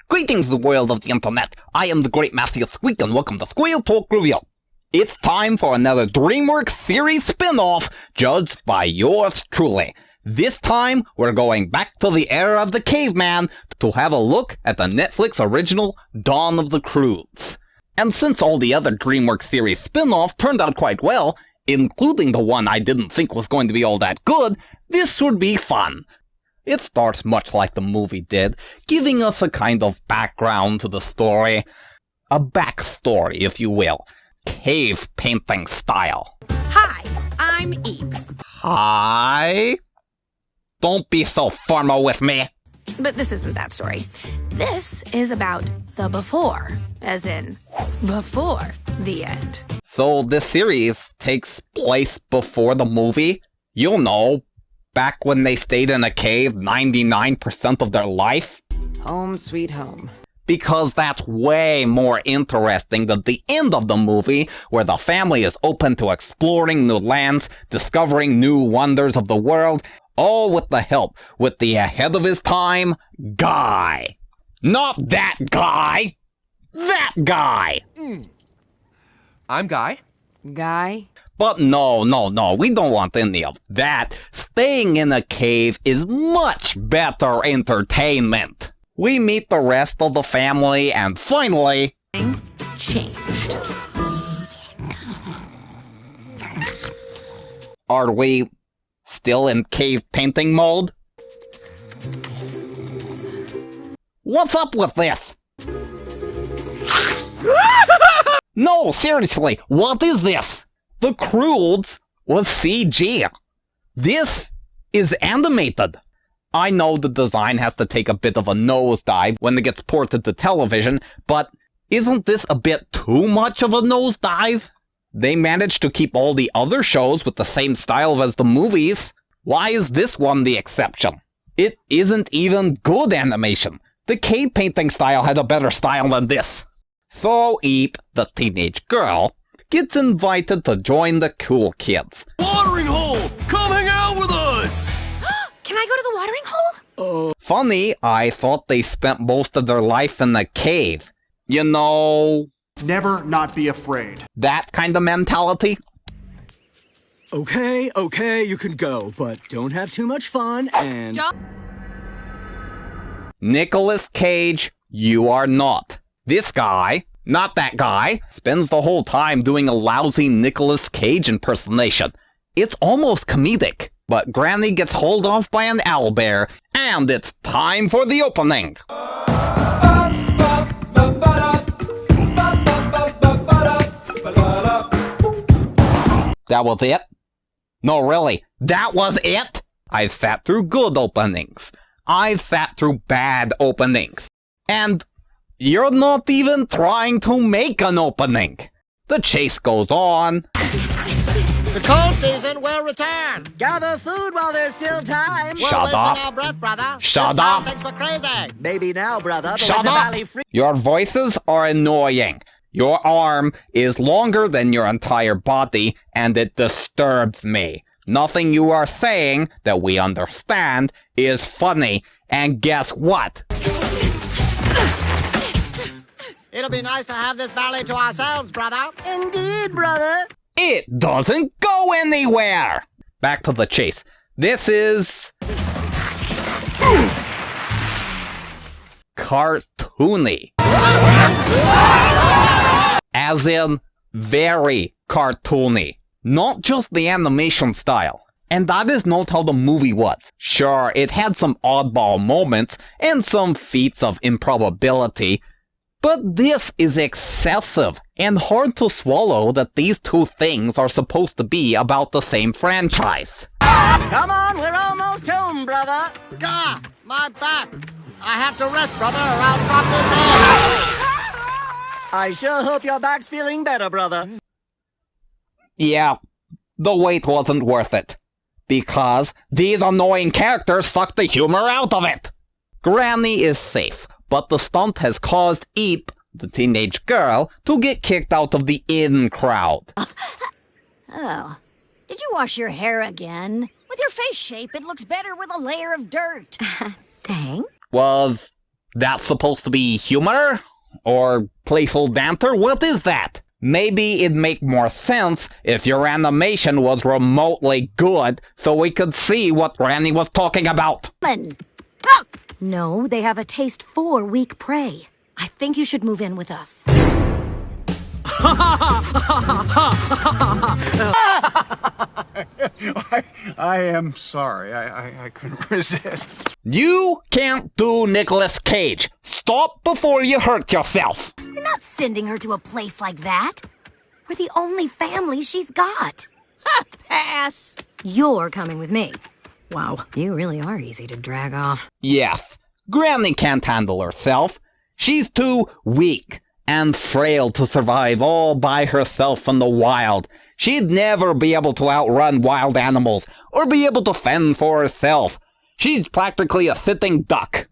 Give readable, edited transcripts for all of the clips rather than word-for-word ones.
Greetings, the world of the internet. I am the Great Master Squeak, and welcome to Squirrel Talk Review. It's time for another Dreamworks series spin-off, judged by yours truly. This time, we're going back to the era of the caveman to have a look at the Netflix original Dawn of the Croods. And since all the other Dreamworks series spin-offs turned out quite well, including the one I didn't think was going to be all that good, this should be fun. It starts much like the movie did, giving us a kind of background to the story. A backstory, if you will. Cave painting style. Hi, I'm Eep. Hi? Don't be so formal with me. But this isn't that story. This is about the before, as in before the end. So this series takes place before the movie? You'll know, back when they stayed in a cave 99% of their life? Home sweet home. Because that's way more interesting than the end of the movie, where the family is open to exploring new lands, discovering new wonders of the world, all with the help with the ahead of his time guy. Not that guy! That guy! I'm Guy. Guy? But no, we don't want any of that. Staying in a cave is much better entertainment. We meet the rest of the family and finally... Changed. Are we still in cave painting mode? What's up with this? No, seriously, what is this? The Croods was CG. This is animated. I know the design has to take a bit of a nosedive when it gets ported to television, but isn't this a bit too much of a nosedive? They managed to keep all the other shows with the same style as the movies. Why is this one the exception? It isn't even good animation. The cave painting style had a better style than this. So Eep, the teenage girl, gets invited to join the cool kids. Watering hole! Come hang out with us! Can I go to the watering hole? Funny, I thought they spent most of their life in the cave. You know... Never not be afraid. that kind of mentality? Okay, you can go, but don't have too much fun and... Nicolas Cage, you are not. This guy, not that guy, spends the whole time doing a lousy Nicolas Cage impersonation. It's almost comedic, but Granny gets hauled off by an owlbear, and it's time for the opening. That was it? No, really, that was it? I've sat through good openings. I've sat through bad openings. And you're not even trying to make an opening. The chase goes on. The cold season will return. Gather food while there's still time. We're Shut wasting up. our breath, brother. Shut this time up. Thinks we're crazy. Maybe now, brother, but Shut when the up! valley free... Your voices are annoying. Your arm is longer than your entire body, and it disturbs me. Nothing you are saying that we understand is funny. And guess what? It'll be nice to have this valley to ourselves, brother. Indeed, brother. It doesn't go anywhere! Back to the chase. This is... cartoony. As in, very cartoony. Not just the animation style. And that is not how the movie was. Sure, it had some oddball moments and some feats of improbability, but this is excessive and hard to swallow that these two things are supposed to be about the same franchise. Come on, we're almost home, brother. Gah! My back! I have to rest, brother, or I'll drop this in. I sure hope your back's feeling better, brother. Yeah, the wait wasn't worth it. Because these annoying characters suck the humor out of it. Granny is safe, but the stunt has caused Eep, the teenage girl, to get kicked out of the in crowd. Oh, did you wash your hair again? With your face shape, it looks better with a layer of dirt. Thanks. Was that supposed to be humor? Or playful banter? What is that? Maybe it'd make more sense if your animation was remotely good so we could see what Granny was talking about. No, they have a taste for weak prey. I think you should move in with us. I am sorry. I couldn't resist. You can't do Nicolas Cage. Stop before you hurt yourself. We're not sending her to a place like that. We're the only family she's got. Pass. You're coming with me. Wow, you really are easy to drag off. Yes, Granny can't handle herself. She's too weak and frail to survive all by herself in the wild. She'd never be able to outrun wild animals or be able to fend for herself. She's practically a sitting duck.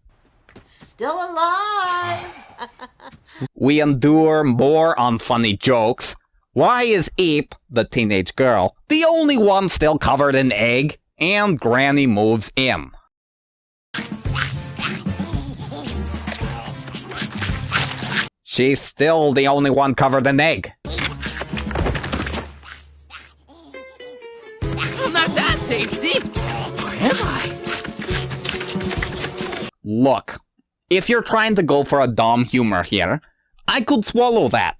Still alive! We endure more unfunny jokes. Why is Eep, the teenage girl, the only one still covered in egg? And Granny moves in. She's still the only one covered in egg. Not that tasty! Or am I? Look, if you're trying to go for a dumb humor here, I could swallow that.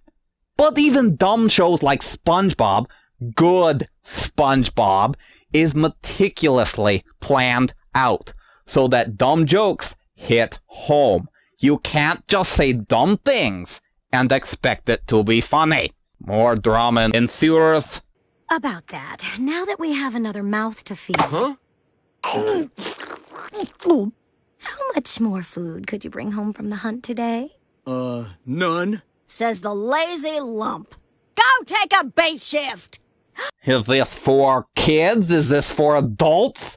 But even dumb shows like SpongeBob, good SpongeBob, is meticulously planned out so that dumb jokes hit home. You can't just say dumb things and expect it to be funny. More drama ensues. About that, now that we have another mouth to feed. Huh? How much more food could you bring home from the hunt today? None. Says the lazy lump. Go take a bait shift! Is this for kids? Is this for adults?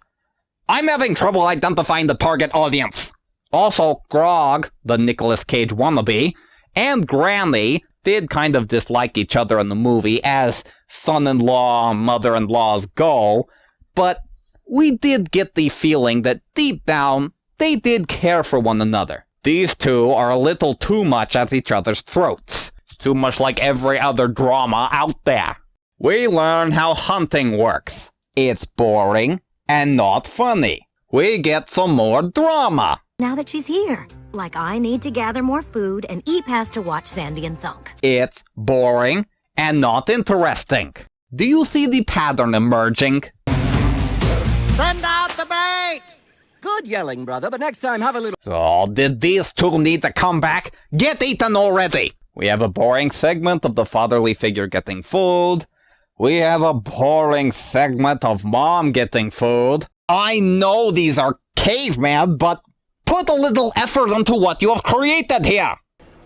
I'm having trouble identifying the target audience. Also, Grog, the Nicolas Cage wannabe, and Granny did kind of dislike each other in the movie as son-in-law, mother-in-laws go, but we did get the feeling that deep down, they did care for one another. These two are a little too much at each other's throats. It's too much like every other drama out there. We learn how hunting works. It's boring and not funny. We get some more drama. Now that she's here, like I need to gather more food and Eep has to watch Sandy and Thunk. It's boring and not interesting. Do you see the pattern emerging? Send out the bait! Good yelling, brother, but next time have a little... Oh, did these two need to come back? Get eaten already! We have a boring segment of the fatherly figure getting food. We have a boring segment of mom getting food. I know these are cavemen, but put a little effort into what you have created here.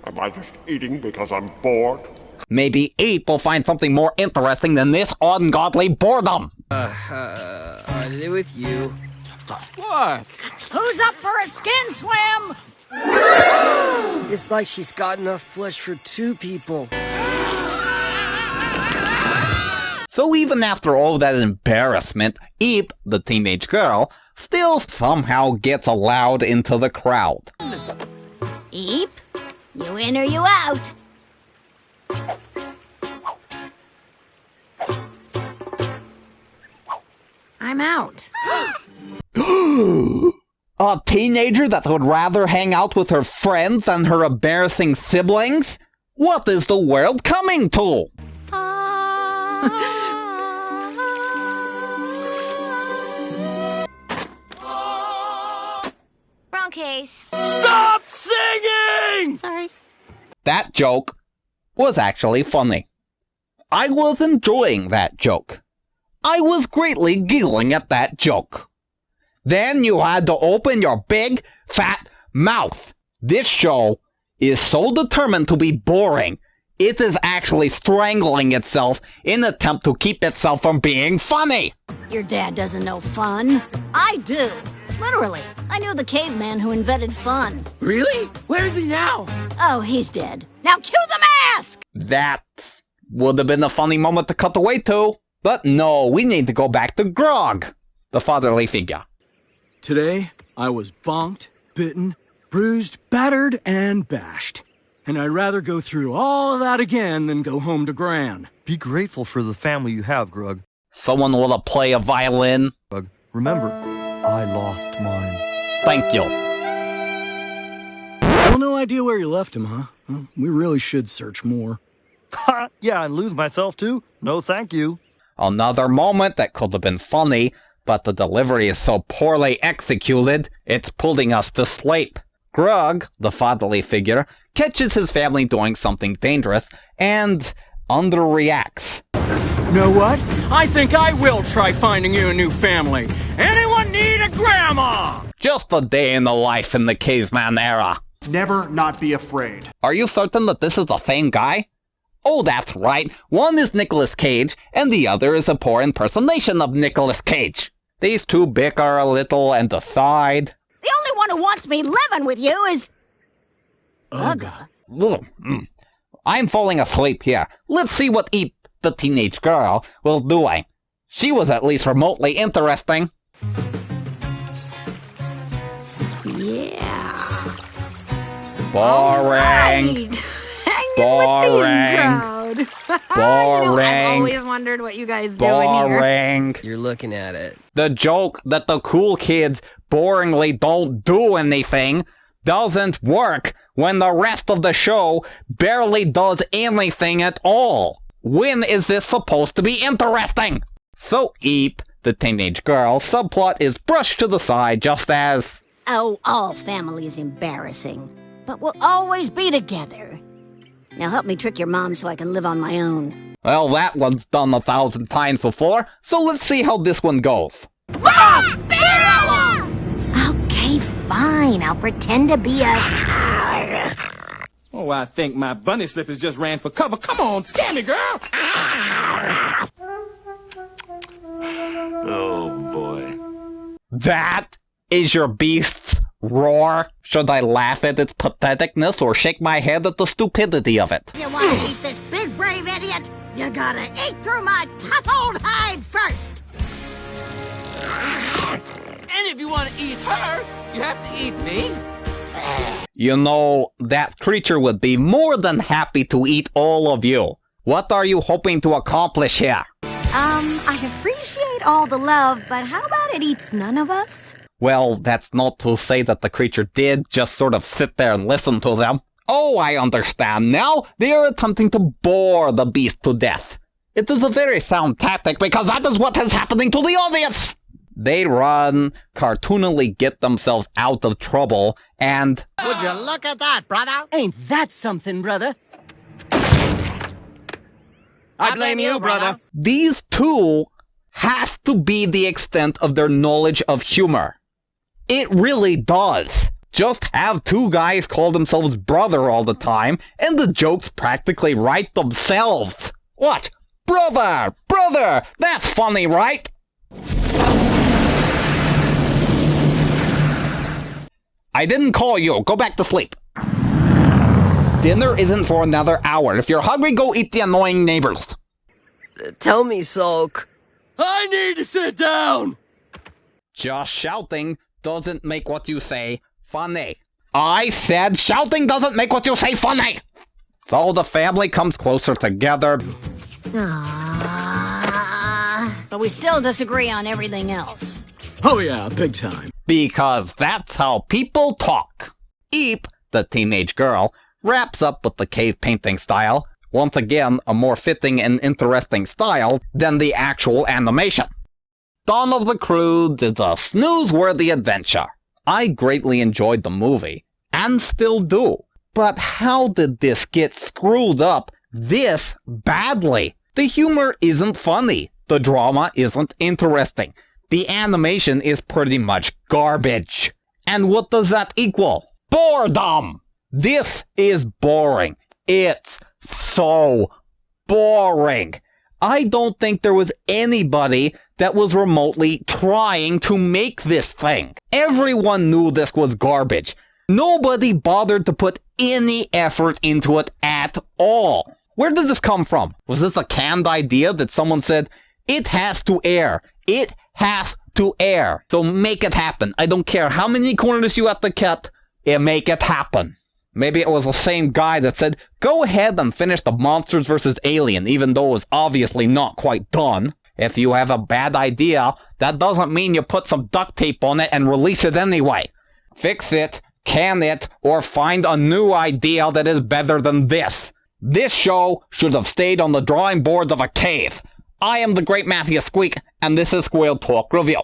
Am I just eating because I'm bored? Maybe Ape will find something more interesting than this ungodly boredom. Are they with you? What? Who's up for a skin swim? It's like she's got enough flesh for two people. So even after all that embarrassment, Eep, the teenage girl, still somehow gets allowed into the crowd. Eep, you in or you out? I'm out. A teenager that would rather hang out with her friends than her embarrassing siblings? What is the world coming to? Wrong case. Stop singing! Sorry. That joke was actually funny. I was enjoying that joke. I was greatly giggling at that joke. Then you had to open your big, fat mouth. This show is so determined to be boring, it is actually strangling itself in an attempt to keep itself from being funny. Your dad doesn't know fun. I do. Literally. I knew the caveman who invented fun. Really? Where is he now? Oh, he's dead. Now cue the mask! That would have been a funny moment to cut away to. But no, we need to go back to Grog. the fatherly figure. Today, I was bonked, bitten, bruised, battered, and bashed. And I'd rather go through all of that again than go home to Gran. Be grateful for the family you have, Grug. Someone will play a violin. Grug, remember, I lost mine. Thank you. Still no idea where you left him, huh? Well, we really should search more. Ha! Yeah, and lose myself too? No, thank you. Another moment that could have been funny, but the delivery is so poorly executed, it's putting us to sleep. Grug, the fatherly figure, catches his family doing something dangerous and underreacts. Know what? I think I will try finding you a new family. Anyone need a grandma? Just a day in the life in the caveman era. Never not be afraid. Are you certain that this is the same guy? Oh, that's right. One is Nicolas Cage, and the other is a poor impersonation of Nicolas Cage. These two bicker a little and decide. The only one who wants me living with you is... Ugga. I'm falling asleep here. Let's see what Eep, the teenage girl, will doing. She was at least remotely interesting. Yeah. Boring. Boring. Boring. I've always wondered what you guys do in here. Boring. You're looking at it. The joke that the cool kids boringly don't do anything doesn't work when the rest of the show barely does anything at all. When is this supposed to be interesting? So Eep, the teenage girl, subplot is brushed to the side just as... Oh, all family is embarrassing. But we'll always be together. Now help me trick your mom so I can live on my own. Well, that one's done 1,000 times before, so let's see how this one goes. Mom! Okay, fine. I'll pretend to be a... Oh, I think my bunny slippers just ran for cover. Come on, scare me, girl. Oh, boy. That is your beast's roar? Should I laugh at its patheticness or shake my head at the stupidity of it? If you want to eat this big brave idiot, you gotta eat through my tough old hide first. And if you want to eat her, you have to eat me. You know, that creature would be more than happy to eat all of you. What are you hoping to accomplish here? I appreciate all the love, but how about it eats none of us? Well, that's not to say that the creature did just sort of sit there and listen to them. Oh, I understand now. They are attempting to bore the beast to death. It is a very sound tactic because that is what is happening to the audience. They run, cartoonily get themselves out of trouble, and... Would you look at that, brother? Ain't that something, brother? I blame you, brother. These two has to be the extent of their knowledge of humor. It really does. Just have two guys call themselves brother all the time, and the jokes practically write themselves. What? Brother! Brother! That's funny, right? I didn't call you. Go back to sleep. Dinner isn't for another hour. If you're hungry, go eat the annoying neighbors. Tell me, Sulk. I need to sit down. Just shouting doesn't make what you say funny. I said shouting doesn't make what you say funny. So the family comes closer together. But we still disagree on everything else. Oh yeah, big time. Because that's how people talk. Eep, the teenage girl, wraps up with the cave painting style. Once again, a more fitting and interesting style than the actual animation. Dawn of the Croods is a snooze-worthy adventure. I greatly enjoyed the movie, and still do. But how did this get screwed up this badly? The humor isn't funny. The drama isn't interesting. The animation is pretty much garbage. And what does that equal? Boredom! This is boring. It's so boring. I don't think there was anybody that was remotely trying to make this thing. Everyone knew this was garbage. Nobody bothered to put any effort into it at all. Where did this come from? Was this a canned idea that someone said, it has to air. It has to air. So make it happen. I don't care how many corners you have to cut, and make it happen. Maybe it was the same guy that said, go ahead and finish the Monsters vs. Alien, even though it was obviously not quite done. If you have a bad idea, that doesn't mean you put some duct tape on it and release it anyway. Fix it, can it, or find a new idea that is better than this. This show should have stayed on the drawing boards of a cave. I am the Great Matthew Squeak, and this is Squirrel Talk Review.